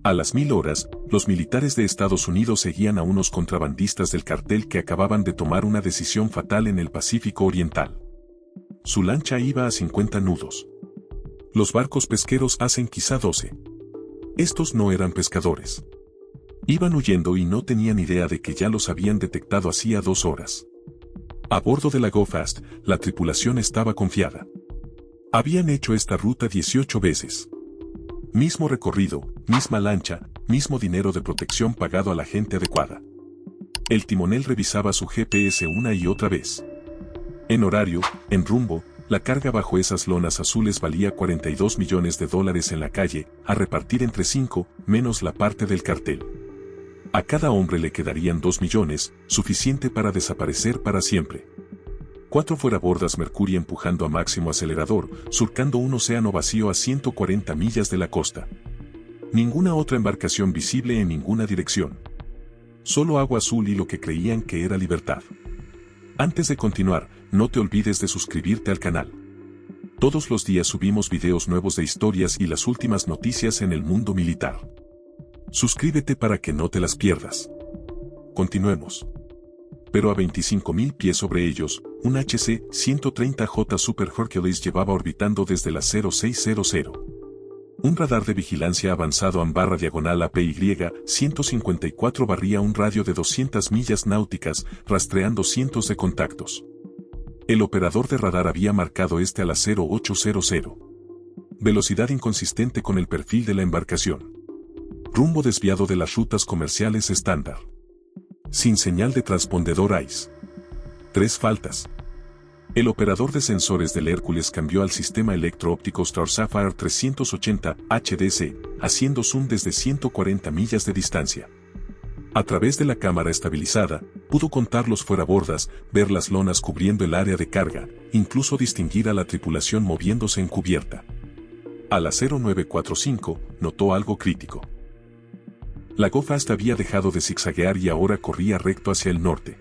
A las 1000 horas, los militares de Estados Unidos seguían a unos contrabandistas del cartel que acababan de tomar una decisión fatal en el Pacífico Oriental. Su lancha iba a 50 nudos. Los barcos pesqueros hacen quizá 12. Estos no eran pescadores. Iban huyendo y no tenían idea de que ya los habían detectado hacía 2 horas. A bordo de la Go Fast, la tripulación estaba confiada. Habían hecho esta ruta 18 veces. Mismo recorrido, misma lancha, mismo dinero de protección pagado a la gente adecuada. El timonel revisaba su GPS una y otra vez. En horario, en rumbo, la carga bajo esas lonas azules valía $42 millones en la calle, a repartir entre 5, menos la parte del cartel. A cada hombre le quedarían 2 millones, suficiente para desaparecer para siempre. 4 fuerabordas Mercury empujando a máximo acelerador, surcando un océano vacío a 140 millas de la costa. Ninguna otra embarcación visible en ninguna dirección. Solo agua azul y lo que creían que era libertad. Antes de continuar, no te olvides de suscribirte al canal. Todos los días subimos videos nuevos de historias y las últimas noticias en el mundo militar. Suscríbete para que no te las pierdas. Continuemos. Pero a 25.000 pies sobre ellos, un HC-130J Super Hercules llevaba orbitando desde la 0600. Un radar de vigilancia avanzado /diagonal APY-154 barría un radio de 200 millas náuticas, rastreando cientos de contactos. El operador de radar había marcado a la 0800. Velocidad inconsistente con el perfil de la embarcación. Rumbo desviado de las rutas comerciales estándar. Sin señal de transpondedor ICE. 3 faltas. El operador de sensores del Hércules cambió al sistema electro-óptico Star Sapphire 380 HDC, haciendo zoom desde 140 millas de distancia. A través de la cámara estabilizada, pudo contar los fuerabordas, ver las lonas cubriendo el área de carga, incluso distinguir a la tripulación moviéndose en cubierta. A la 0945, notó algo crítico. La Go Fast había dejado de zigzaguear y ahora corría recto hacia el norte.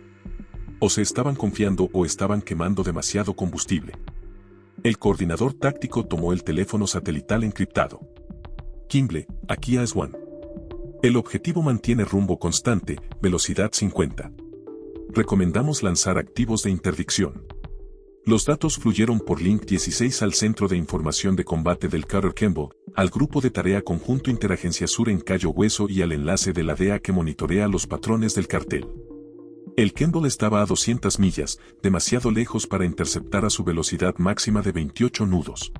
O se estaban confiando o estaban quemando demasiado combustible. El coordinador táctico tomó el teléfono satelital encriptado. Kimble, aquí AS-1. El objetivo mantiene rumbo constante, velocidad 50. Recomendamos lanzar activos de interdicción. Los datos fluyeron por link 16 al Centro de Información de Combate del Carter Campbell, al Grupo de Tarea Conjunto Interagencia Sur en Cayo Hueso y al enlace de la DEA que monitorea los patrones del cartel. El Campbell estaba a 200 millas, demasiado lejos para interceptar a su velocidad máxima de 28 nudos.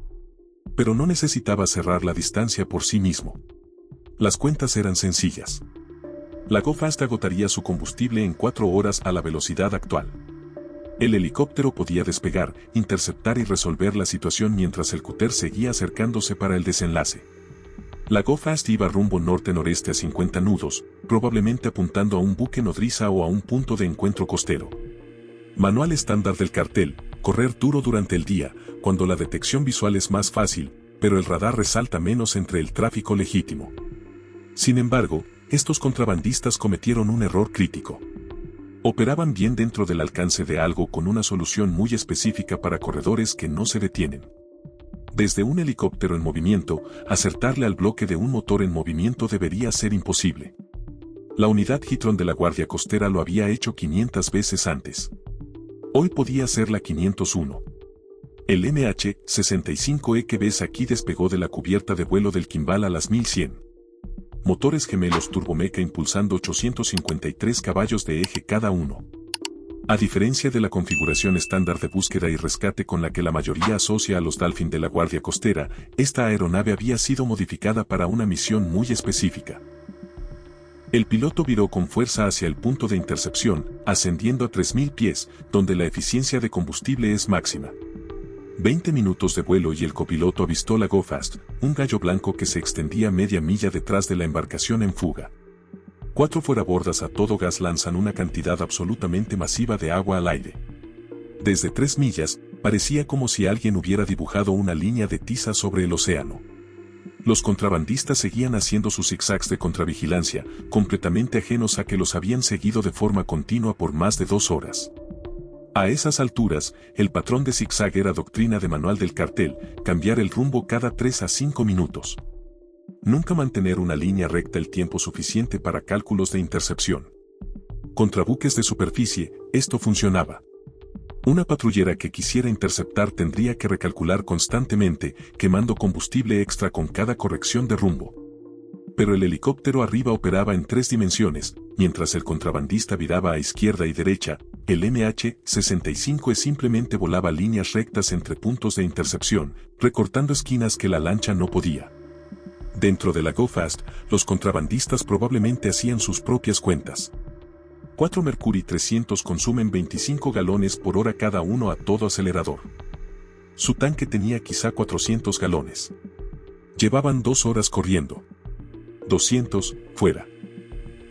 Pero no necesitaba cerrar la distancia por sí mismo. Las cuentas eran sencillas. La Go Fast agotaría su combustible en 4 horas a la velocidad actual. El helicóptero podía despegar, interceptar y resolver la situación mientras el cúter seguía acercándose para el desenlace. La Go Fast iba rumbo norte-noreste a 50 nudos, probablemente apuntando a un buque nodriza o a un punto de encuentro costero. Manual estándar del cartel, correr duro durante el día, cuando la detección visual es más fácil, pero el radar resalta menos entre el tráfico legítimo. Sin embargo, estos contrabandistas cometieron un error crítico. Operaban bien dentro del alcance de algo con una solución muy específica para corredores que no se detienen. Desde un helicóptero en movimiento, acertarle al bloque de un motor en movimiento debería ser imposible. La unidad Hitron de la Guardia Costera lo había hecho 500 veces antes. Hoy podía ser la 501. El MH-65E que ves aquí despegó de la cubierta de vuelo del Kimball a las 1100. Motores gemelos turbomeca impulsando 853 caballos de eje cada uno. A diferencia de la configuración estándar de búsqueda y rescate con la que la mayoría asocia a los Dolphin de la Guardia Costera, esta aeronave había sido modificada para una misión muy específica. El piloto viró con fuerza hacia el punto de intercepción, ascendiendo a 3000 pies, donde la eficiencia de combustible es máxima. 20 minutos de vuelo y el copiloto avistó la Go Fast, un gallo blanco que se extendía media milla detrás de la embarcación en fuga. 4 fuerabordas a todo gas lanzan una cantidad absolutamente masiva de agua al aire. Desde 3 millas, parecía como si alguien hubiera dibujado una línea de tiza sobre el océano. Los contrabandistas seguían haciendo sus zigzags de contravigilancia, completamente ajenos a que los habían seguido de forma continua por más de 2 horas. A esas alturas, el patrón de zigzag era doctrina de manual del cartel, cambiar el rumbo cada 3 a 5 minutos. Nunca mantener una línea recta el tiempo suficiente para cálculos de intercepción. Contra buques de superficie, esto funcionaba. Una patrullera que quisiera interceptar tendría que recalcular constantemente, quemando combustible extra con cada corrección de rumbo. Pero el helicóptero arriba operaba en 3 dimensiones, mientras el contrabandista viraba a izquierda y derecha. El MH-65E simplemente volaba líneas rectas entre puntos de intercepción, recortando esquinas que la lancha no podía. Dentro de la Go Fast, los contrabandistas probablemente hacían sus propias cuentas. 4 Mercury 300 consumen 25 galones por hora cada uno a todo acelerador. Su tanque tenía quizá 400 galones. Llevaban 2 horas corriendo. 200, fuera.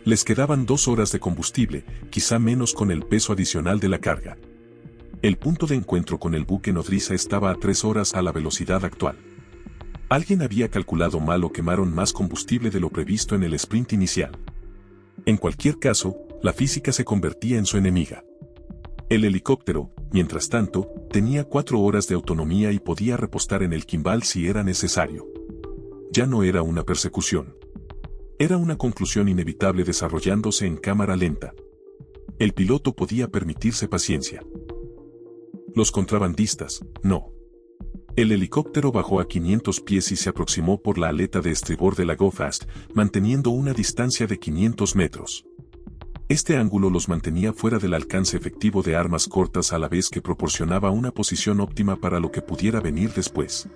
Les quedaban 2 horas de combustible, quizá menos con el peso adicional de la carga. El punto de encuentro con el buque nodriza estaba a 3 horas a la velocidad actual. Alguien había calculado mal o quemaron más combustible de lo previsto en el sprint inicial. En cualquier caso, la física se convertía en su enemiga. El helicóptero, mientras tanto, tenía 4 horas de autonomía y podía repostar en el Kimball si era necesario. Ya no era una persecución. Era una conclusión inevitable desarrollándose en cámara lenta. El piloto podía permitirse paciencia. Los contrabandistas, no. El helicóptero bajó a 500 pies y se aproximó por la aleta de estribor de la Go Fast, manteniendo una distancia de 500 metros. Este ángulo los mantenía fuera del alcance efectivo de armas cortas a la vez que proporcionaba una posición óptima para lo que pudiera venir después.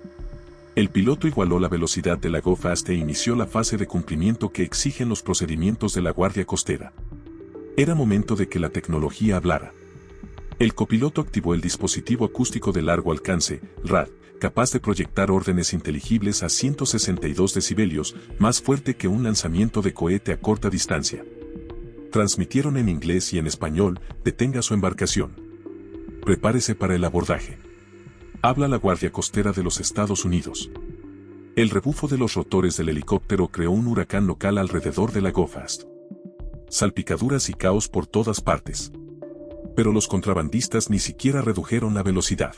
El piloto igualó la velocidad de la Go Fast e inició la fase de cumplimiento que exigen los procedimientos de la Guardia Costera. Era momento de que la tecnología hablara. El copiloto activó el dispositivo acústico de largo alcance, RAD, capaz de proyectar órdenes inteligibles a 162 decibelios, más fuerte que un lanzamiento de cohete a corta distancia. Transmitieron en inglés y en español: detenga su embarcación. Prepárese para el abordaje. Habla la Guardia Costera de los Estados Unidos. El rebufo de los rotores del helicóptero creó un huracán local alrededor de la Go Fast. Salpicaduras y caos por todas partes. Pero los contrabandistas ni siquiera redujeron la velocidad.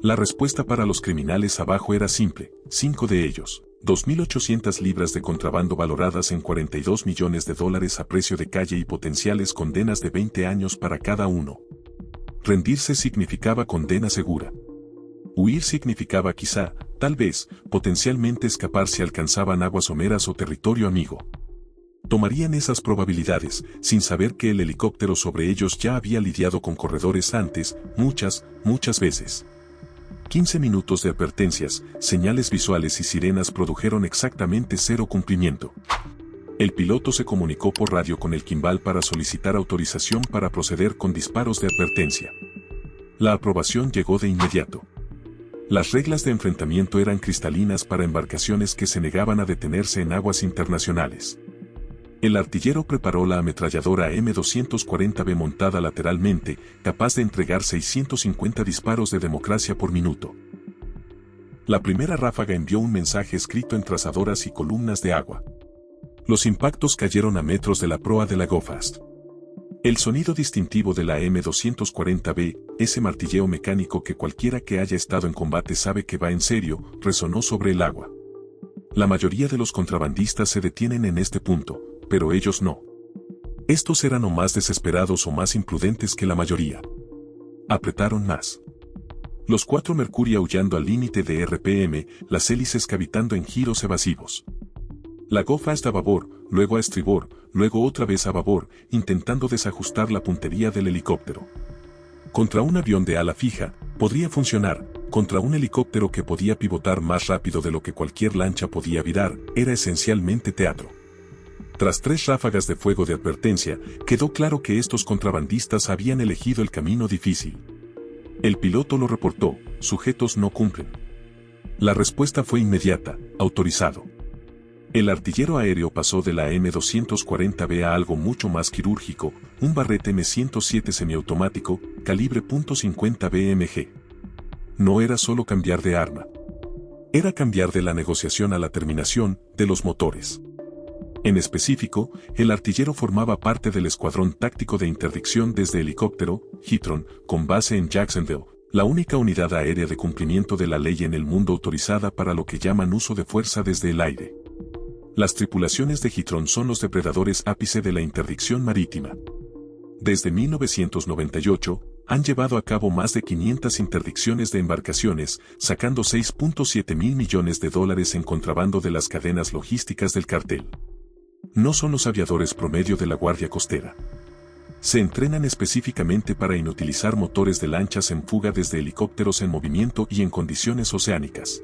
La respuesta para los criminales abajo era simple: 5 de ellos, 2.800 libras de contrabando valoradas en $42 millones a precio de calle y potenciales condenas de 20 años para cada uno. Rendirse significaba condena segura. Huir significaba quizá, tal vez, potencialmente escapar si alcanzaban aguas someras o territorio amigo. Tomarían esas probabilidades, sin saber que el helicóptero sobre ellos ya había lidiado con corredores antes, muchas veces. 15 minutos de advertencias, señales visuales y sirenas produjeron exactamente 0 cumplimiento. El piloto se comunicó por radio con el Kimball para solicitar autorización para proceder con disparos de advertencia. La aprobación llegó de inmediato. Las reglas de enfrentamiento eran cristalinas para embarcaciones que se negaban a detenerse en aguas internacionales. El artillero preparó la ametralladora M240B montada lateralmente, capaz de entregar 650 disparos de democracia por minuto. La primera ráfaga envió un mensaje escrito en trazadoras y columnas de agua. Los impactos cayeron a metros de la proa de la Go Fast. El sonido distintivo de la M240B, ese martilleo mecánico que cualquiera que haya estado en combate sabe que va en serio, resonó sobre el agua. La mayoría de los contrabandistas se detienen en este punto, pero ellos no. Estos eran o más desesperados o más imprudentes que la mayoría. Apretaron más. Los 4 Mercury aullando al límite de RPM, las hélices cavitando en giros evasivos. La Go Fast a babor, luego a estribor, luego otra vez a babor, intentando desajustar la puntería del helicóptero. Contra un avión de ala fija, podría funcionar; contra un helicóptero que podía pivotar más rápido de lo que cualquier lancha podía virar, era esencialmente teatro. Tras 3 ráfagas de fuego de advertencia, quedó claro que estos contrabandistas habían elegido el camino difícil. El piloto lo reportó: sujetos no cumplen. La respuesta fue inmediata: autorizado. El artillero aéreo pasó de la M240B a algo mucho más quirúrgico, un Barrett M107 semiautomático, calibre .50 BMG. No era solo cambiar de arma. Era cambiar de la negociación a la terminación, de los motores. En específico, el artillero formaba parte del escuadrón táctico de interdicción desde helicóptero, Hitron, con base en Jacksonville, la única unidad aérea de cumplimiento de la ley en el mundo autorizada para lo que llaman uso de fuerza desde el aire. Las tripulaciones de Gitron son los depredadores ápice de la interdicción marítima. Desde 1998, han llevado a cabo más de 500 interdicciones de embarcaciones, sacando $6.7 mil millones en contrabando de las cadenas logísticas del cartel. No son los aviadores promedio de la Guardia Costera. Se entrenan específicamente para inutilizar motores de lanchas en fuga desde helicópteros en movimiento y en condiciones oceánicas.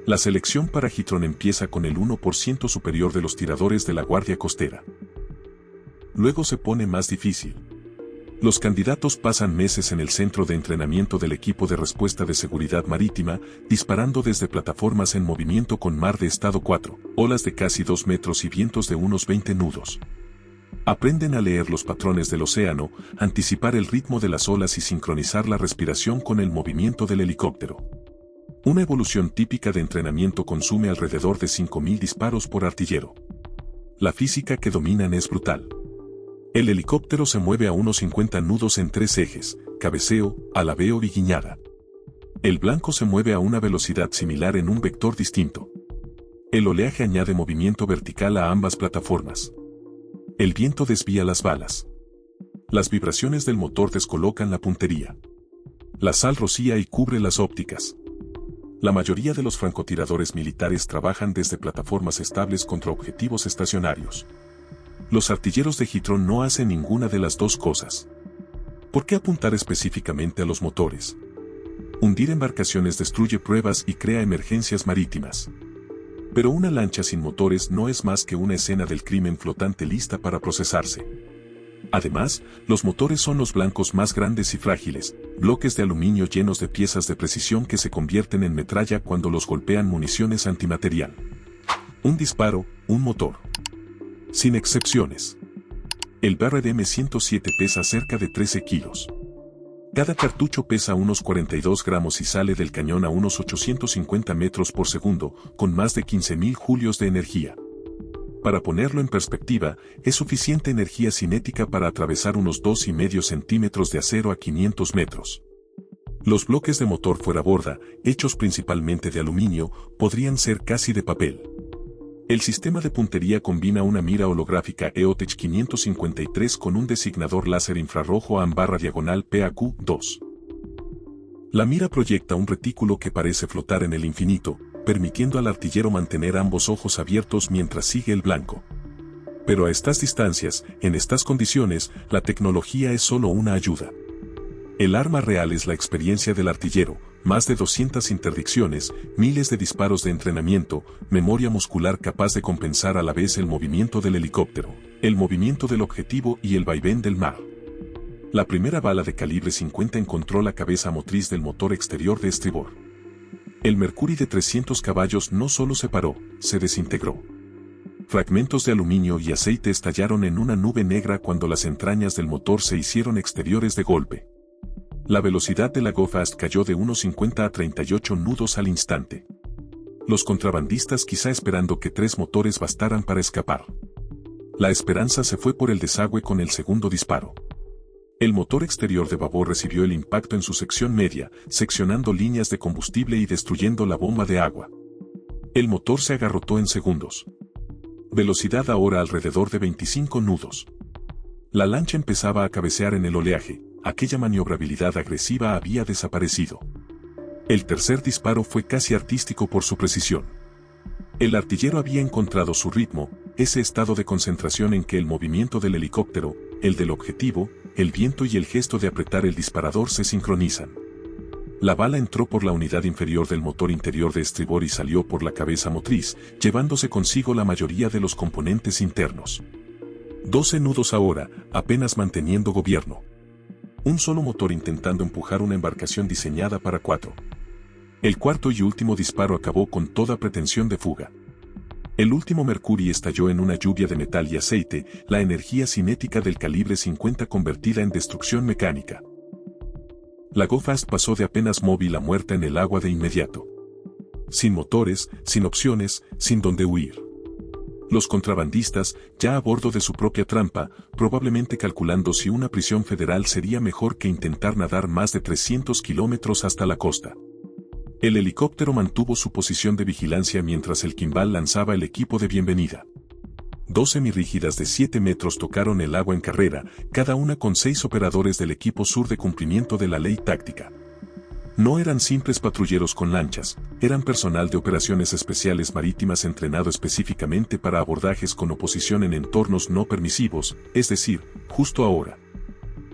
La selección para Gitron empieza con el 1% superior de los tiradores de la Guardia Costera. Luego se pone más difícil. Los candidatos pasan meses en el centro de entrenamiento del equipo de respuesta de seguridad marítima, disparando desde plataformas en movimiento con mar de estado 4, olas de casi 2 metros y vientos de unos 20 nudos. Aprenden a leer los patrones del océano, anticipar el ritmo de las olas y sincronizar la respiración con el movimiento del helicóptero. Una evolución típica de entrenamiento consume alrededor de 5.000 disparos por artillero. La física que dominan es brutal. El helicóptero se mueve a unos 50 nudos en 3 ejes, cabeceo, alabeo y guiñada. El blanco se mueve a una velocidad similar en un vector distinto. El oleaje añade movimiento vertical a ambas plataformas. El viento desvía las balas. Las vibraciones del motor descolocan la puntería. La sal rocía y cubre las ópticas. La mayoría de los francotiradores militares trabajan desde plataformas estables contra objetivos estacionarios. Los artilleros de Gitron no hacen ninguna de las dos cosas. ¿Por qué apuntar específicamente a los motores? Hundir embarcaciones destruye pruebas y crea emergencias marítimas. Pero una lancha sin motores no es más que una escena del crimen flotante lista para procesarse. Además, los motores son los blancos más grandes y frágiles, bloques de aluminio llenos de piezas de precisión que se convierten en metralla cuando los golpean municiones antimaterial. Un disparo, un motor. Sin excepciones. El Barrett M107 pesa cerca de 13 kilos. Cada cartucho pesa unos 42 gramos y sale del cañón a unos 850 metros por segundo, con más de 15.000 julios de energía. Para ponerlo en perspectiva, es suficiente energía cinética para atravesar unos 2,5 centímetros de acero a 500 metros. Los bloques de motor fuera borda, hechos principalmente de aluminio, podrían ser casi de papel. El sistema de puntería combina una mira holográfica EOTech 553 con un designador láser infrarrojo AN/diagonal PAQ-2. La mira proyecta un retículo que parece flotar en el infinito, permitiendo al artillero mantener ambos ojos abiertos mientras sigue el blanco. Pero a estas distancias, en estas condiciones, la tecnología es solo una ayuda. El arma real es la experiencia del artillero, más de 200 interdicciones, miles de disparos de entrenamiento, memoria muscular capaz de compensar a la vez el movimiento del helicóptero, el movimiento del objetivo y el vaivén del mar. La primera bala de calibre 50 encontró la cabeza motriz del motor exterior de estribor. El Mercury de 300 caballos no solo se paró, se desintegró. Fragmentos de aluminio y aceite estallaron en una nube negra cuando las entrañas del motor se hicieron exteriores de golpe. La velocidad de la Go Fast cayó de unos 50 a 38 nudos al instante. Los contrabandistas quizá esperando que 3 motores bastaran para escapar. La esperanza se fue por el desagüe con el segundo disparo. El motor exterior de babor recibió el impacto en su sección media, seccionando líneas de combustible y destruyendo la bomba de agua. El motor se agarrotó en segundos. Velocidad ahora alrededor de 25 nudos. La lancha empezaba a cabecear en el oleaje. Aquella maniobrabilidad agresiva había desaparecido. El tercer disparo fue casi artístico por su precisión. El artillero había encontrado su ritmo, ese estado de concentración en que el movimiento del helicóptero, el del objetivo, el viento y el gesto de apretar el disparador se sincronizan. La bala entró por la unidad inferior del motor interior de estribor y salió por la cabeza motriz, llevándose consigo la mayoría de los componentes internos. 12 nudos ahora, apenas manteniendo gobierno. Un solo motor intentando empujar una embarcación diseñada para 4. El cuarto y último disparo acabó con toda pretensión de fuga. El último Mercury estalló en una lluvia de metal y aceite, la energía cinética del calibre 50 convertida en destrucción mecánica. La Go Fast pasó de apenas móvil a muerta en el agua de inmediato. Sin motores, sin opciones, sin dónde huir. Los contrabandistas, ya a bordo de su propia trampa, probablemente calculando si una prisión federal sería mejor que intentar nadar más de 300 kilómetros hasta la costa. El helicóptero mantuvo su posición de vigilancia mientras el Kimball lanzaba el equipo de bienvenida. 2 semirrígidas de 7 metros tocaron el agua en carrera, cada una con 6 operadores del equipo sur de cumplimiento de la ley táctica. No eran simples patrulleros con lanchas, eran personal de operaciones especiales marítimas entrenado específicamente para abordajes con oposición en entornos no permisivos, es decir, justo ahora.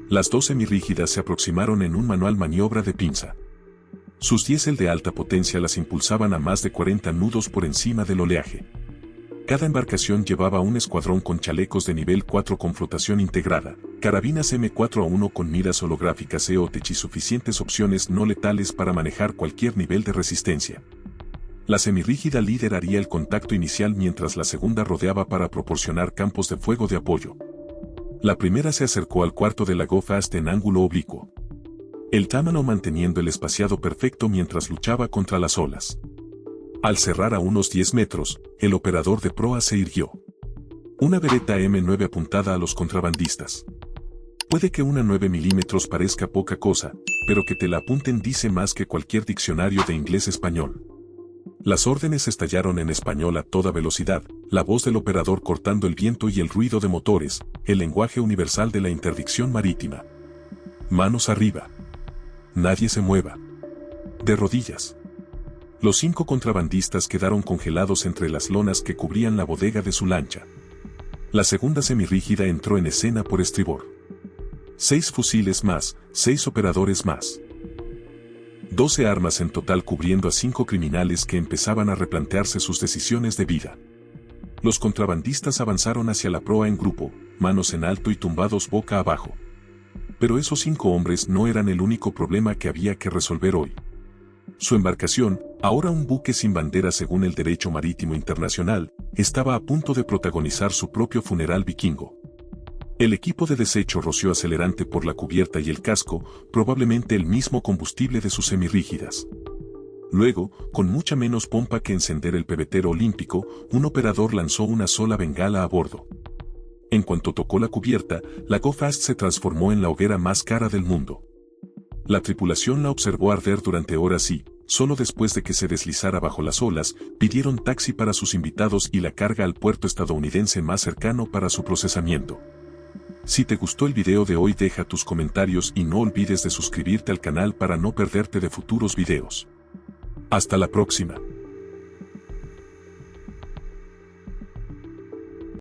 Las 2 semirrígidas se aproximaron en un manual maniobra de pinza. Sus diésel de alta potencia las impulsaban a más de 40 nudos por encima del oleaje. Cada embarcación llevaba un escuadrón con chalecos de nivel 4 con flotación integrada, carabinas M4A1 con miras holográficas EOTech y suficientes opciones no letales para manejar cualquier nivel de resistencia. La semirrígida líder haría el contacto inicial mientras la segunda rodeaba para proporcionar campos de fuego de apoyo. La primera se acercó al cuarto de la Go Fast en ángulo oblicuo. El Tamano manteniendo el espaciado perfecto mientras luchaba contra las olas. Al cerrar a unos 10 metros, el operador de proa se irguió. Una Beretta M9 apuntada a los contrabandistas. Puede que una 9 milímetros parezca poca cosa, pero que te la apunten dice más que cualquier diccionario de inglés-español. Las órdenes estallaron en español a toda velocidad, la voz del operador cortando el viento y el ruido de motores, el lenguaje universal de la interdicción marítima. Manos arriba. Nadie se mueva. De rodillas. Los 5 contrabandistas quedaron congelados entre las lonas que cubrían la bodega de su lancha. La segunda semirrígida entró en escena por estribor. 6 fusiles más, 6 operadores más. 12 armas en total cubriendo a 5 criminales que empezaban a replantearse sus decisiones de vida. Los contrabandistas avanzaron hacia la proa en grupo, manos en alto y tumbados boca abajo. Pero esos 5 hombres no eran el único problema que había que resolver hoy. Su embarcación, ahora un buque sin bandera según el derecho marítimo internacional, estaba a punto de protagonizar su propio funeral vikingo. El equipo de desecho roció acelerante por la cubierta y el casco, probablemente el mismo combustible de sus semirrígidas. Luego, con mucha menos pompa que encender el pebetero olímpico, un operador lanzó una sola bengala a bordo. En cuanto tocó la cubierta, la Go Fast se transformó en la hoguera más cara del mundo. La tripulación la observó arder durante horas y, solo después de que se deslizara bajo las olas, pidieron taxi para sus invitados y la carga al puerto estadounidense más cercano para su procesamiento. Si te gustó el video de hoy deja tus comentarios y no olvides de suscribirte al canal para no perderte de futuros videos. Hasta la próxima.